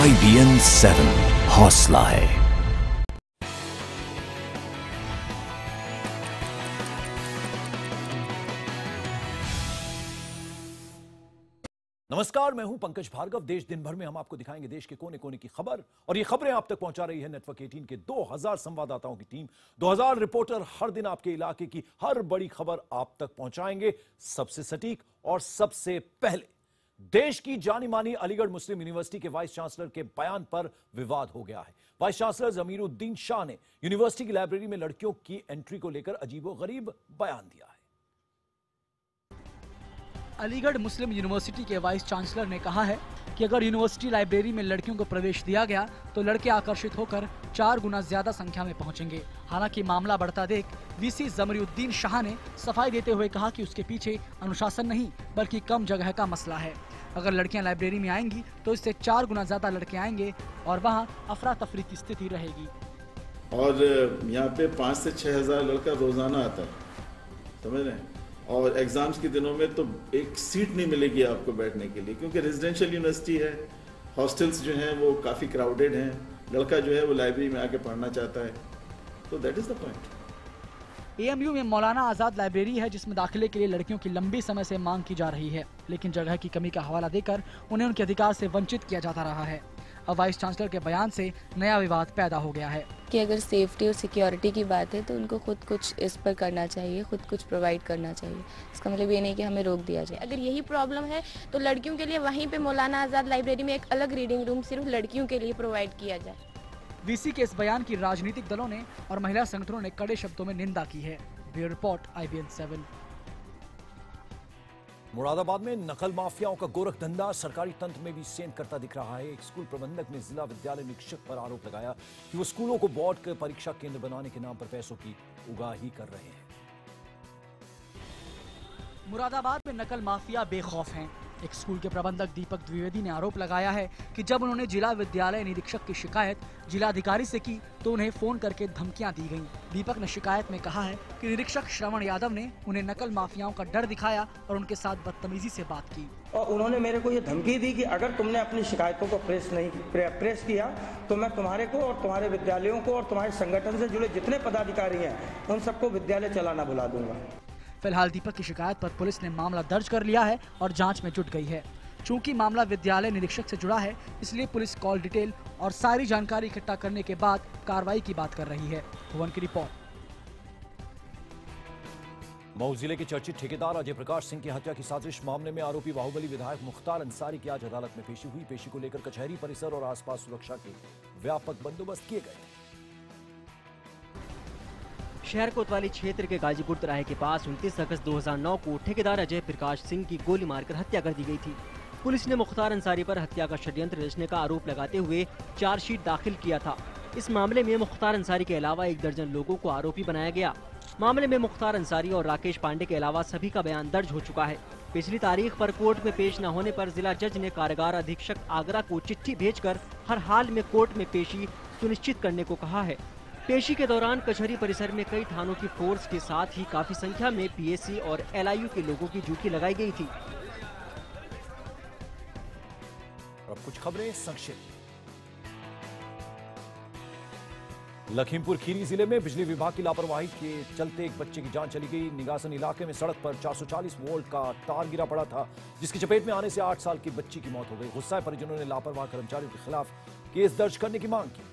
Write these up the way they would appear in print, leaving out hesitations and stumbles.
IBN 7 हौसला है। नमस्कार, मैं हूं पंकज भार्गव। देश दिन भर में हम आपको दिखाएंगे देश के कोने कोने की खबर, और ये खबरें आप तक पहुंचा रही है नेटवर्क 18 के 2000 संवाददाताओं की टीम। 2000 रिपोर्टर हर दिन आपके इलाके की हर बड़ी खबर आप तक पहुंचाएंगे, सबसे सटीक और सबसे पहले। देश की जानी मानी अलीगढ़ मुस्लिम यूनिवर्सिटी के वाइस चांसलर के बयान पर विवाद हो गया है। वाइस चांसलर जमीरुद्दीन शाह ने यूनिवर्सिटी की लाइब्रेरी में लड़कियों की एंट्री को लेकर अजीबोगरीब बयान दिया है। अलीगढ़ मुस्लिम यूनिवर्सिटी के वाइस चांसलर ने कहा है कि अगर यूनिवर्सिटी लाइब्रेरी में लड़कियों को प्रवेश दिया गया तो लड़के आकर्षित होकर 4 गुना ज्यादा संख्या में पहुंचेंगे। हालांकि मामला बढ़ता देख वीसी जमीरुद्दीन शाह ने सफाई देते हुए कहा कि उसके पीछे अनुशासन नहीं बल्कि कम जगह का मसला है। अगर लड़कियां लाइब्रेरी में आएंगी तो इससे 4 गुना ज्यादा लड़के आएंगे और वहां अफरा तफरी की स्थिति रहेगी। और यहाँ पे 5 से 6 हजार लड़का रोजाना आता है, समझ रहे हैं। और एग्जाम्स के दिनों में तो एक सीट नहीं मिलेगी आपको बैठने के लिए, क्योंकि रेजिडेंशियल यूनिवर्सिटी है। हॉस्टल्स जो हैं वो काफ़ी क्राउडेड हैं। लड़का जो है वो लाइब्रेरी में आके पढ़ना चाहता है, तो that is the point. AMU में मौलाना आजाद लाइब्रेरी है जिसमें दाखिले के लिए लड़कियों की लंबी समय से मांग की जा रही है, लेकिन जगह की कमी का हवाला देकर उन्हें उनके अधिकार से वंचित किया जाता रहा है। अब वाइस चांसलर के बयान से नया विवाद पैदा हो गया है कि अगर सेफ्टी और सिक्योरिटी की बात है तो उनको खुद कुछ इस पर करना चाहिए, खुद कुछ प्रोवाइड करना चाहिए। इसका मतलब ये नहीं कि हमें रोक दिया जाए। अगर यही प्रॉब्लम है तो लड़कियों के लिए वहीं पे मौलाना आजाद लाइब्रेरी में एक अलग रीडिंग रूम सिर्फ लड़कियों के लिए प्रोवाइड किया जाए। वीसी के इस बयान की राजनीतिक दलों ने और महिला संगठनों ने कड़े शब्दों में निंदा की है। Bureau report IBN 7। मुरादाबाद में नकल माफियाओं का गोरख धंधा सरकारी तंत्र में भी सेंध करता दिख रहा है। एक स्कूल प्रबंधक ने जिला विद्यालय निरीक्षक पर आरोप लगाया कि वो स्कूलों को बोर्ड के परीक्षा केंद्र बनाने के नाम पर पैसों की उगाही कर रहे हैं। मुरादाबाद में नकल माफिया बेखौफ हैं। एक स्कूल के प्रबंधक दीपक द्विवेदी ने आरोप लगाया है कि जब उन्होंने जिला विद्यालय निरीक्षक की शिकायत जिलाधिकारी से की तो उन्हें फोन करके धमकियां दी गईं। दीपक ने शिकायत में कहा है कि निरीक्षक श्रवण यादव ने उन्हें नकल माफियाओं का डर दिखाया और उनके साथ बदतमीजी से बात की। और उन्होंने मेरे को ये धमकी दी कि अगर तुमने अपनी शिकायतों को प्रेस किया तो मैं तुम्हारे को और तुम्हारे विद्यालयों को और तुम्हारे संगठन से जुड़े जितने पदाधिकारी हैं उन सबको विद्यालय चलाना बुला दूंगा। फिलहाल दीपक की शिकायत पर पुलिस ने मामला दर्ज कर लिया है और जांच में जुट गई है। चूंकि मामला विद्यालय निरीक्षक से जुड़ा है, इसलिए पुलिस कॉल डिटेल और सारी जानकारी इकट्ठा करने के बाद कार्रवाई की बात कर रही है। भुवन की रिपोर्ट। मऊ जिले के चर्चित ठेकेदार अजय प्रकाश सिंह की हत्या की साजिश मामले में आरोपी बाहुबली विधायक मुख्तार अंसारी की आज अदालत में पेशी हुई। पेशी को लेकर कचहरी परिसर और आसपास सुरक्षा के व्यापक बंदोबस्त किए गए। शहर कोतवाली क्षेत्र के गाजीपुर तिराहे के पास 29 अगस्त 2009 को ठेकेदार अजय प्रकाश सिंह की गोली मारकर हत्या कर दी गई थी। पुलिस ने मुख्तार अंसारी पर हत्या का षड्यंत्र रचने का आरोप लगाते हुए चार्जशीट दाखिल किया था। इस मामले में मुख्तार अंसारी के अलावा 1 दर्जन लोगों को आरोपी बनाया गया। मामले में मुख्तार अंसारी और राकेश पांडे के अलावा सभी का बयान दर्ज हो चुका है। पिछली तारीख पर कोर्ट में पेश न होने पर जिला जज ने कारागार अधीक्षक आगरा को चिट्ठी भेजकर हर हाल में कोर्ट में पेशी सुनिश्चित करने को कहा है। पेशी के दौरान कचहरी परिसर में कई थानों की फोर्स के साथ ही काफी संख्या में PSC और LIU के लोगों की ड्यूटी लगाई गई थी। और अब कुछ खबरें संक्षिप्त। लखीमपुर खीरी जिले में बिजली विभाग की लापरवाही के चलते एक बच्चे की जान चली गई। निगासन इलाके में सड़क पर 440 वोल्ट का तार गिरा पड़ा था, जिसकी चपेट में आने से 8 साल की बच्ची की मौत हो गई। गुस्साए परिजनों ने लापरवाह कर्मचारियों के खिलाफ केस दर्ज करने की मांग की।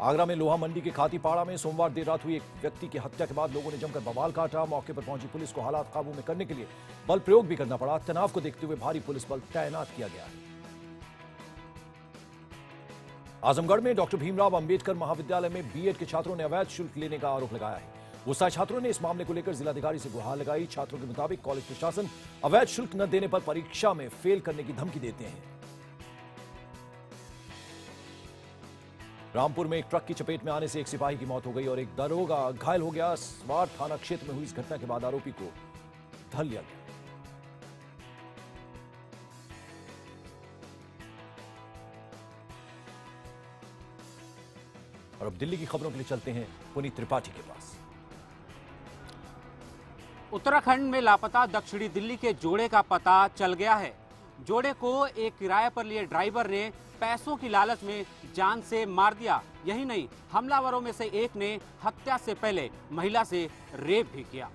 आगरा में लोहा मंडी के खातीपाड़ा में सोमवार देर रात हुई एक व्यक्ति की हत्या के बाद लोगों ने जमकर बवाल काटा। मौके पर पहुंची पुलिस को हालात काबू में करने के लिए बल प्रयोग भी करना पड़ा। तनाव को देखते हुए भारी पुलिस बल तैनात किया गया है। आजमगढ़ में डॉक्टर भीमराव अंबेडकर महाविद्यालय में बीएड के छात्रों ने अवैध शुल्क लेने का आरोप लगाया है। गुस्साए छात्रों ने इस मामले को लेकर जिलाधिकारी से गुहार लगाई। छात्रों के मुताबिक कॉलेज प्रशासन अवैध शुल्क न देने पर परीक्षा में फेल करने की धमकी देते हैं। रामपुर में एक ट्रक की चपेट में आने से एक सिपाही की मौत हो गई और एक दरोगा घायल हो गया। स्वार थाना क्षेत्र में हुई इस घटना के बाद आरोपी को धर लिया गया। और अब दिल्ली की खबरों के लिए चलते हैं पुनीत त्रिपाठी के पास। उत्तराखंड में लापता दक्षिणी दिल्ली के जोड़े का पता चल गया है। जोड़े को एक किराए पर लिए ड्राइवर ने पैसों की लालच में जान से मार दिया। यही नहीं, हमलावरों में से एक ने हत्या से पहले महिला से रेप भी किया।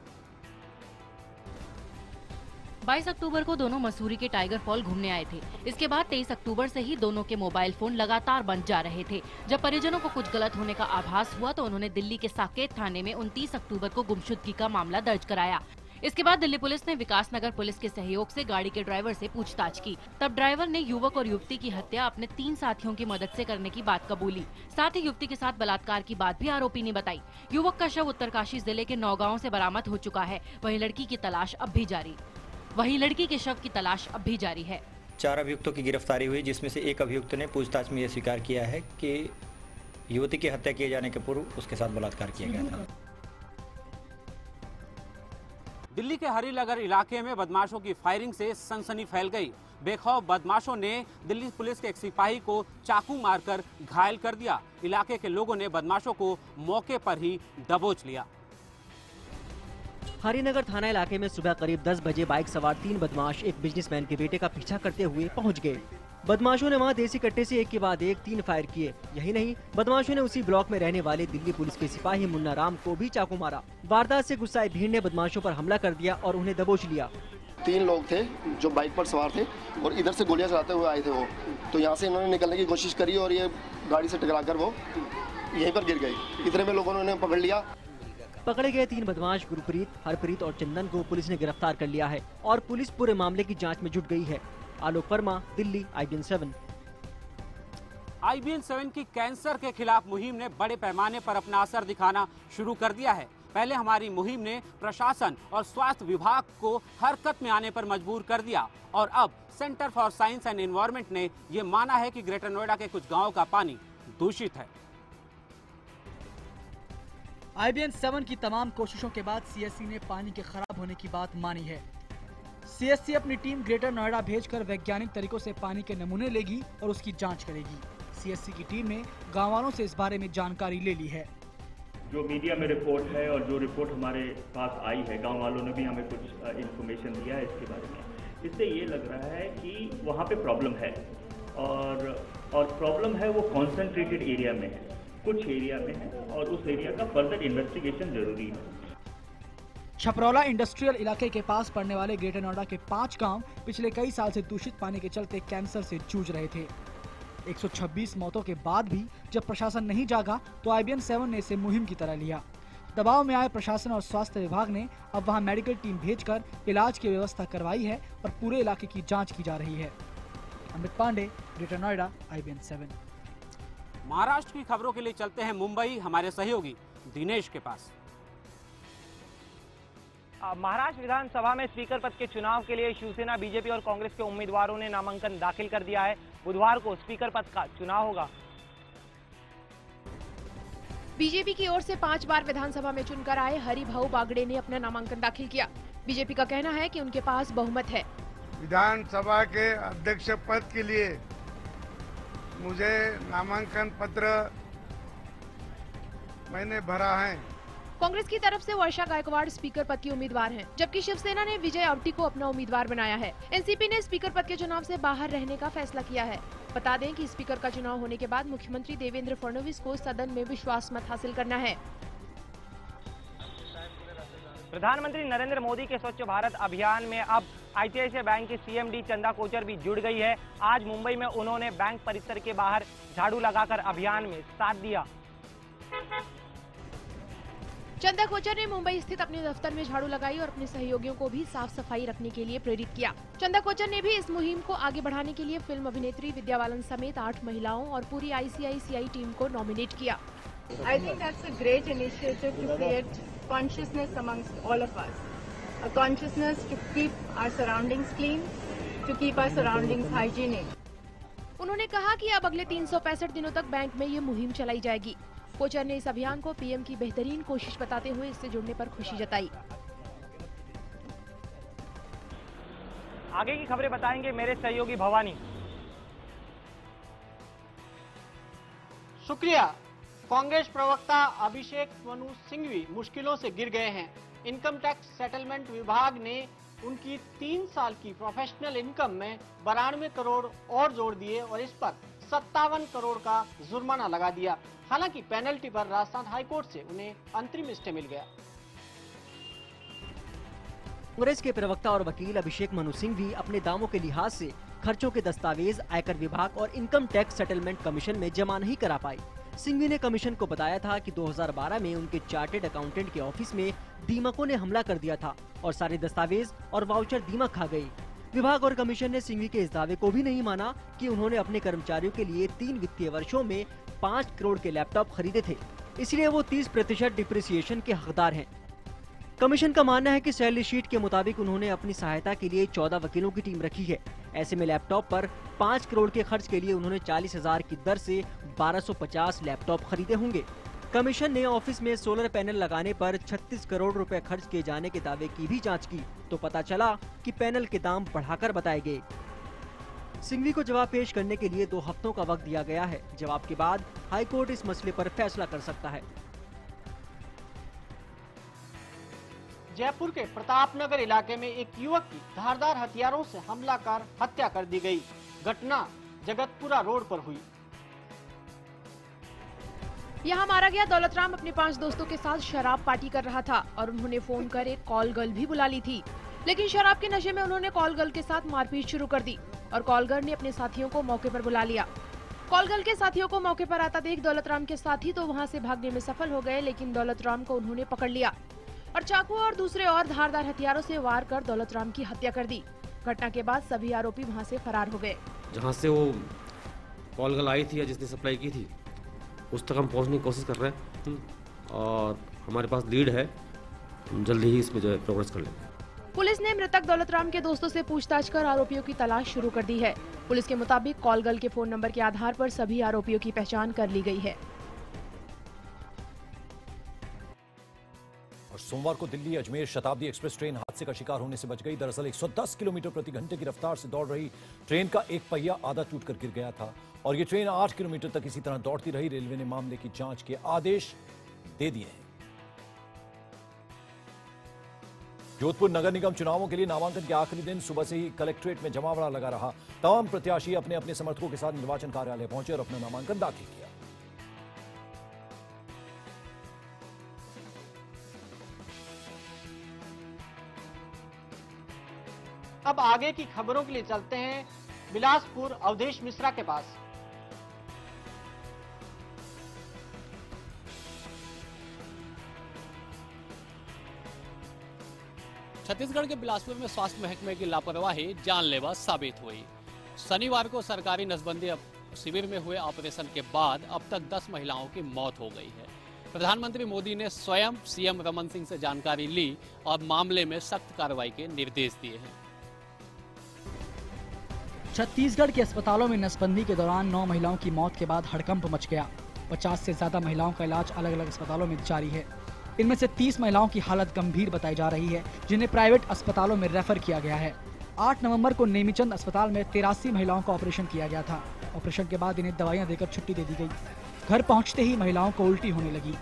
22 अक्टूबर को दोनों मसूरी के टाइगर फॉल घूमने आए थे। इसके बाद 23 अक्टूबर से ही दोनों के मोबाइल फोन लगातार बंद जा रहे थे। जब परिजनों को कुछ गलत होने का आभास हुआ तो उन्होंने दिल्ली के साकेत थाने में 29 अक्टूबर को गुमशुदगी का मामला दर्ज कराया। इसके बाद दिल्ली पुलिस ने विकास नगर पुलिस के सहयोग से गाड़ी के ड्राइवर से पूछताछ की। तब ड्राइवर ने युवक और युवती की हत्या अपने 3 साथियों की मदद से करने की बात कबूली। साथ ही युवती के साथ बलात्कार की बात भी आरोपी ने बताई। युवक का शव उत्तरकाशी जिले के नौगांव से बरामद हो चुका है। वहीं लड़की की तलाश अब भी जारी है। 4 अभियुक्तों की गिरफ्तारी हुई, जिसमें से एक अभियुक्त ने पूछताछ में यह स्वीकार किया है कि युवती की हत्या किए जाने के पूर्व उसके साथ बलात्कार किया गया था। दिल्ली के हरिनगर इलाके में बदमाशों की फायरिंग से सनसनी फैल गई। बेखौफ बदमाशों ने दिल्ली पुलिस के एक सिपाही को चाकू मारकर घायल कर दिया। इलाके के लोगों ने बदमाशों को मौके पर ही दबोच लिया। हरिनगर थाना इलाके में सुबह करीब 10 बजे बाइक सवार 3 बदमाश एक बिजनेसमैन के बेटे का पीछा करते हुए पहुंच गए। बदमाशों ने वहां देसी कट्टे से एक के बाद एक 3 फायर किए। यही नहीं, बदमाशों ने उसी ब्लॉक में रहने वाले दिल्ली पुलिस के सिपाही मुन्ना राम को भी चाकू मारा। वारदात से गुस्साए भीड़ ने बदमाशों पर हमला कर दिया और उन्हें दबोच लिया। 3 लोग थे जो बाइक पर सवार थे और इधर से गोलियां चलाते हुए आए थे वो। तो यहाँ से इन्होंने निकलने की कोशिश करी और ये गाड़ी से टकराकर वो यहीं पर गिर गए। इतने में लोगों ने उन्हें पकड़ लिया। पकड़े गए 3 बदमाश गुरप्रीत, हरप्रीत और चंदन को पुलिस ने गिरफ्तार कर लिया है और पुलिस पूरे मामले की जांच में जुट गई है। आलोक वर्मा, दिल्ली, IBN 7। IBN 7 की कैंसर के खिलाफ मुहिम ने बड़े पैमाने पर अपना असर दिखाना शुरू कर दिया है। पहले हमारी मुहिम ने प्रशासन और स्वास्थ्य विभाग को हरकत में आने पर मजबूर कर दिया और अब centre for science and environment ने ये माना है कि ग्रेटर नोएडा के कुछ गांवों का पानी दूषित है। IBN 7 की तमाम कोशिशों के बाद CSC ने पानी के खराब होने की बात मानी है। CSC अपनी टीम ग्रेटर नोएडा भेजकर वैज्ञानिक तरीकों से पानी के नमूने लेगी और उसकी जांच करेगी। CSC की टीम ने गाँव वालों से इस बारे में जानकारी ले ली है। जो मीडिया में रिपोर्ट है और जो रिपोर्ट हमारे पास आई है, गांव वालों ने भी हमें कुछ इन्फॉर्मेशन दिया है इसके बारे में। इससे ये लग रहा है कि वहाँ पे प्रॉब्लम है और प्रॉब्लम है वो कॉन्सेंट्रेटेड एरिया में है, कुछ एरिया में है और उस एरिया का फर्दर इन्वेस्टिगेशन जरूरी है। छपरौला इंडस्ट्रियल इलाके के पास पड़ने वाले ग्रेटर नोएडा के 5 गांव पिछले कई साल से दूषित पानी के चलते कैंसर से जूझ रहे थे। 126 मौतों के बाद भी जब प्रशासन नहीं जागा तो IBN 7 ने इसे मुहिम की तरह लिया। दबाव में आए प्रशासन और स्वास्थ्य विभाग ने अब वहां मेडिकल टीम भेजकर इलाज की व्यवस्था करवाई है और पूरे इलाके की जांच की जा रही है। Amit Pandey, Greater Noida, IBN 7। महाराष्ट्र की खबरों के लिए चलते हैं मुंबई, हमारे सहयोगी दिनेश के पास। महाराष्ट्र विधानसभा में स्पीकर पद के चुनाव के लिए शिवसेना, बीजेपी और कांग्रेस के उम्मीदवारों ने नामांकन दाखिल कर दिया है। बुधवार को स्पीकर पद का चुनाव होगा। बीजेपी की ओर से 5 बार विधानसभा में चुनकर आए हरिभाऊ बागड़े ने अपना नामांकन दाखिल किया। बीजेपी का कहना है कि उनके पास बहुमत है। विधानसभा के अध्यक्ष पद के लिए मुझे नामांकन पत्र मैंने भरा है। कांग्रेस की तरफ से वर्षा गायकवाड़ स्पीकर पद की उम्मीदवार हैं, जबकि शिवसेना ने विजय अवटी को अपना उम्मीदवार बनाया है। एनसीपी ने स्पीकर पद के चुनाव से बाहर रहने का फैसला किया है। बता दें कि स्पीकर का चुनाव होने के बाद मुख्यमंत्री देवेंद्र फडणवीस को सदन में विश्वास मत हासिल करना है। प्रधानमंत्री नरेंद्र मोदी के स्वच्छ भारत अभियान में अब ICICI बैंक की CMD चंदा कोचर भी जुड़ गई है। आज मुंबई में उन्होंने बैंक परिसर के बाहर झाड़ू लगाकर अभियान में साथ दिया। चंदा कोचर ने मुंबई स्थित अपने दफ्तर में झाड़ू लगाई और अपने सहयोगियों को भी साफ सफाई रखने के लिए प्रेरित किया। चंदा कोचर ने भी इस मुहिम को आगे बढ़ाने के लिए फिल्म अभिनेत्री विद्या बालन समेत 8 महिलाओं और पूरी ICICI टीम को नॉमिनेट किया। I think that's a great initiative to create consciousness amongst all of us. A consciousness to keep our surroundings clean, to keep our surroundings hygienic. उन्होंने कहा कि अब अगले 365 दिनों तक बैंक में ये मुहिम चलाई जाएगी। कोचर ने इस अभियान को PM की बेहतरीन कोशिश बताते हुए इससे जुड़ने पर खुशी जताई। आगे की खबरें बताएंगे मेरे सहयोगी भवानी। शुक्रिया। कांग्रेस प्रवक्ता अभिषेक मनु सिंघवी मुश्किलों से गिर गए हैं। इनकम टैक्स सेटलमेंट विभाग ने उनकी 3 साल की प्रोफेशनल इनकम में 92 करोड़ और जोड़ दिए और इस पर 57 करोड़ का जुर्माना लगा दिया। हालांकि पेनल्टी पर राजस्थान हाईकोर्ट से उन्हें अंतरिम स्टे मिल गया। कांग्रेस के प्रवक्ता और वकील अभिषेक मनु सिंघवी अपने दावों के लिहाज से खर्चों के दस्तावेज आयकर विभाग और इनकम टैक्स सेटलमेंट कमीशन में जमा नहीं करा पाए। सिंघवी ने कमीशन को बताया था कि 2012 में उनके चार्टेड अकाउंटेंट के ऑफिस में दीमकों ने हमला कर दिया था और सारे दस्तावेज और वाउचर दीमक खा गए। विभाग और कमीशन ने सिंघवी के इस दावे को भी नहीं माना कि उन्होंने अपने कर्मचारियों के लिए 3 वित्तीय वर्षों में 5 करोड़ के लैपटॉप खरीदे थे, इसलिए वो 30% डिप्रिसिएशन के हकदार हैं। कमीशन का मानना है कि सैलरी शीट के मुताबिक उन्होंने अपनी सहायता के लिए 14 वकीलों की टीम रखी है। ऐसे में लैपटॉप पर 5 करोड़ के खर्च के लिए उन्होंने 40,000 की दर से 1250 लैपटॉप खरीदे होंगे। कमीशन ने ऑफिस में सोलर पैनल लगाने पर 36 करोड़ रुपए खर्च किए जाने के दावे की भी जांच की तो पता चला कि पैनल के दाम बढ़ाकर बताए गए। सिंघवी को जवाब पेश करने के लिए 2 हफ्तों का वक्त दिया गया है। जवाब के बाद हाईकोर्ट इस मसले पर फैसला कर सकता है। जयपुर के प्रतापनगर इलाके में एक युवक की धारदार हथियारों से हमला कर हत्या कर दी गई। घटना जगतपुरा रोड पर हुई। यहाँ मारा गया दौलतराम अपने 5 दोस्तों के साथ शराब पार्टी कर रहा था और उन्होंने फोन कर एक कॉल गर्ल भी बुला ली थी, लेकिन शराब के नशे में उन्होंने कॉल गर्ल के साथ मारपीट शुरू कर दी और कॉल गर्ल ने अपने साथियों को मौके पर बुला लिया। कॉल गर्ल के साथियों को मौके पर आता देख दौलतराम के साथी तो वहाँ से भागने में सफल हो गए, लेकिन दौलतराम को उन्होंने पकड़ लिया और चाकू और दूसरे और धारदार हथियारों से वार कर दौलतराम की हत्या कर दी। घटना के बाद सभी आरोपी वहां से फरार हो गए। जहां से वो कॉल गर्ल आई थी या जिसने सप्लाई की थी उस तक हम पहुंचने की कोशिश कर रहे हैं और हमारे पास लीड है, जल्दी ही इसमें जो है प्रोग्रेस कर लेंगे। पुलिस ने मृतक दौलतराम के दोस्तों से पूछताछ कर आरोपियों की तलाश शुरू कर दी है। पुलिस के मुताबिक कॉल गर्ल के फोन नंबर के आधार पर सभी आरोपियों की पहचान कर ली गई है। और सोमवार को दिल्ली अजमेर शताब्दी एक्सप्रेस ट्रेन हादसे का शिकार होने से बच गई। दरअसल 110 किलोमीटर प्रति घंटे की रफ्तार से दौड़ रही ट्रेन का एक पहिया आधा टूटकर गिर गया था और ये ट्रेन 8 किलोमीटर तक इसी तरह दौड़ती रही। रेलवे ने मामले की जांच के आदेश दे दिए हैं। जोधपुर नगर निगम चुनावों के लिए नामांकन के आखिरी दिन सुबह से ही कलेक्ट्रेट में जमावड़ा लगा रहा। तमाम प्रत्याशी अपने अपने समर्थकों के साथ निर्वाचन कार्यालय पहुंचे और अपना नामांकन दाखिल किया। अब आगे की खबरों के लिए चलते हैं बिलासपुर अवधेश मिश्रा के पास। छत्तीसगढ़ के बिलासपुर में स्वास्थ्य महकमे की लापरवाही जानलेवा साबित हुई। शनिवार को सरकारी नसबंदी शिविर में हुए ऑपरेशन के बाद अब तक 10 महिलाओं की मौत हो गई है। प्रधानमंत्री मोदी ने स्वयं सीएम रमन सिंह से जानकारी ली और मामले में सख्त कार्रवाई के निर्देश दिए हैं। छत्तीसगढ़ के अस्पतालों में नसबंदी के दौरान 9 महिलाओं की मौत के बाद हड़कंप मच गया। 50 से ज्यादा महिलाओं का इलाज अलग अलग अस्पतालों में जारी है। इनमें से 30 महिलाओं की हालत गंभीर बताई जा रही है, जिन्हें प्राइवेट अस्पतालों में रेफर किया गया है। 8 नवंबर को नेमीचंद अस्पताल में 83 महिलाओं का ऑपरेशन किया गया था। ऑपरेशन के बाद इन्हें दवाइयां देकर छुट्टी दे दी गई। घर पहुंचते ही महिलाओं को उल्टी होने लगी।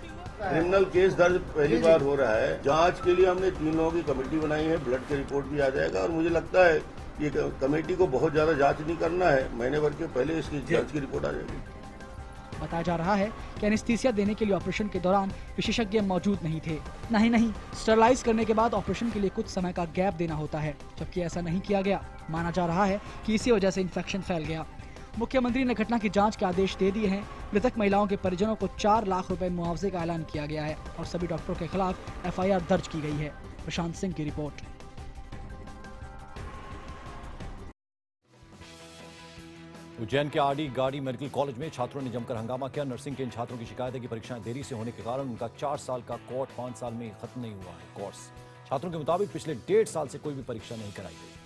क्रिमिनल केस दर्ज पहली बार हो रहा है। जांच के लिए हमने 3 लोगों की कमेटी बनाई है। ब्लड की रिपोर्ट भी आ जाएगा और मुझे लगता है ये कमेटी को बहुत ज्यादा जांच नहीं करना है, महीने भर के पहले इसकी जांच की रिपोर्ट आ जाएगी। बताया जा रहा है कि एनेस्थीसिया देने के लिए ऑपरेशन के दौरान विशेषज्ञ मौजूद नहीं थे। नहीं, स्टरलाइज करने के बाद ऑपरेशन के लिए कुछ समय का गैप देना होता है, जबकि ऐसा नहीं किया गया। माना जा रहा है कि इसी वजह से इन्फेक्शन फैल गया। मुख्यमंत्री ने घटना की जांच के आदेश दे दिए हैं। मृतक महिलाओं के परिजनों को 4 लाख रुपए मुआवजे का ऐलान किया गया है और सभी डॉक्टरों के खिलाफ FIR दर्ज की गई है। प्रशांत सिंह की रिपोर्ट। उज्जैन के आरडी गाड़ी मेडिकल कॉलेज में छात्रों ने जमकर हंगामा किया। नर्सिंग के इन छात्रों की शिकायत है कि परीक्षाएं देरी से होने के कारण उनका 4 साल का कोर्स 5 साल में खत्म नहीं हुआ है। कोर्स छात्रों के मुताबिक पिछले 1.5 साल से कोई भी परीक्षा नहीं कराई गई।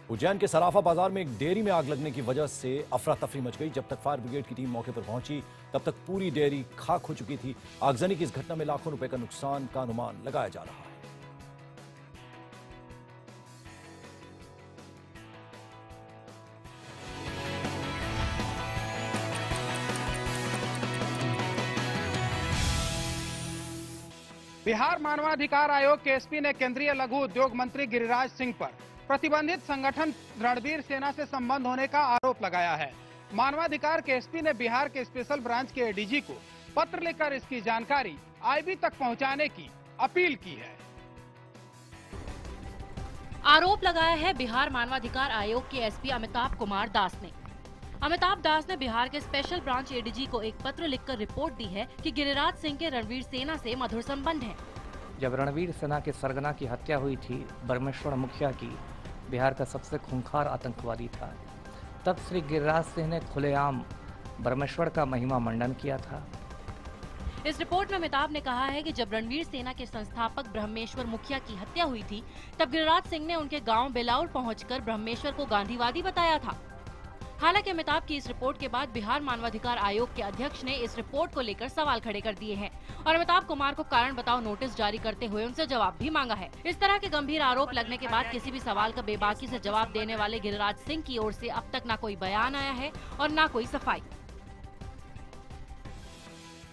उज्जैन के सराफा बाजार में एक डेयरी में आग लगने की वजह से अफरा तफरी मच गई। जब तक फायर ब्रिगेड की टीम मौके पर पहुंची तब तक पूरी डेयरी खाक हो चुकी थी। आगजनी की इस घटना में लाखों रुपए का नुकसान का अनुमान लगाया जा रहा है। बिहार मानवाधिकार आयोग के एसपी ने केंद्रीय लघु उद्योग मंत्री गिरिराज सिंह पर प्रतिबंधित संगठन रणवीर सेना से संबंध होने का आरोप लगाया है। मानवाधिकार के एसपी ने बिहार के स्पेशल ब्रांच के एडीजी को पत्र लिखकर इसकी जानकारी आईबी तक पहुंचाने की अपील की है। आरोप लगाया है बिहार मानवाधिकार आयोग के एसपी अमिताभ कुमार दास ने। अमिताभ दास ने बिहार के स्पेशल ब्रांच एडीजी को एक पत्र लिखकर रिपोर्ट दी है कि गिरिराज सिंह के रणवीर सेना से मधुर संबंध है। जब रणवीर सेना के सरगना की हत्या हुई थी, ब्रह्मेश्वर मुखिया की, बिहार का सबसे खूंखार आतंकवादी था, तब श्री गिरिराज सिंह ने खुलेआम ब्रह्मेश्वर का महिमा मंडन किया था। इस रिपोर्ट में अमिताभ ने कहा है कि जब रणवीर सेना के संस्थापक ब्रह्मेश्वर मुखिया की हत्या हुई थी, तब गिरिराज सिंह ने उनके गांव बेलाउर पहुंचकर ब्रह्मेश्वर को गांधीवादी बताया था। हालांकि अमिताभ की इस रिपोर्ट के बाद बिहार मानवाधिकार आयोग के अध्यक्ष ने इस रिपोर्ट को लेकर सवाल खड़े कर दिए हैं और अमिताभ कुमार को कारण बताओ नोटिस जारी करते हुए उनसे जवाब भी मांगा है। इस तरह के गंभीर आरोप लगने के बाद किसी भी सवाल का बेबाकी से जवाब देने वाले गिरिराज सिंह की ओर से अब तक न कोई बयान आया है और न कोई सफाई।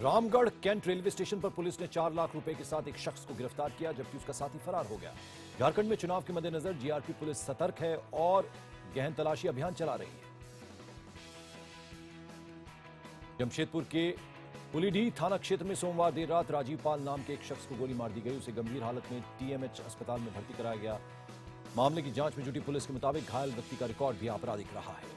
रामगढ़ कैंट रेलवे स्टेशन पर पुलिस ने 4 लाख रुपए के साथ एक शख्स को गिरफ्तार किया, जबकि उसका साथी फरार हो गया। झारखंड में चुनाव के मद्देनजर जीआरपी पुलिस सतर्क है और गहन तलाशी अभियान चला रही है। जमशेदपुर के पुलीडीह थाना क्षेत्र में सोमवार देर रात राजीव पाल नाम के एक शख्स को गोली मार दी गई। उसे गंभीर हालत में टीएमएच अस्पताल में भर्ती कराया गया। मामले की जांच में जुटी पुलिस के मुताबिक घायल व्यक्ति का रिकॉर्ड भी आपराधिक रहा है।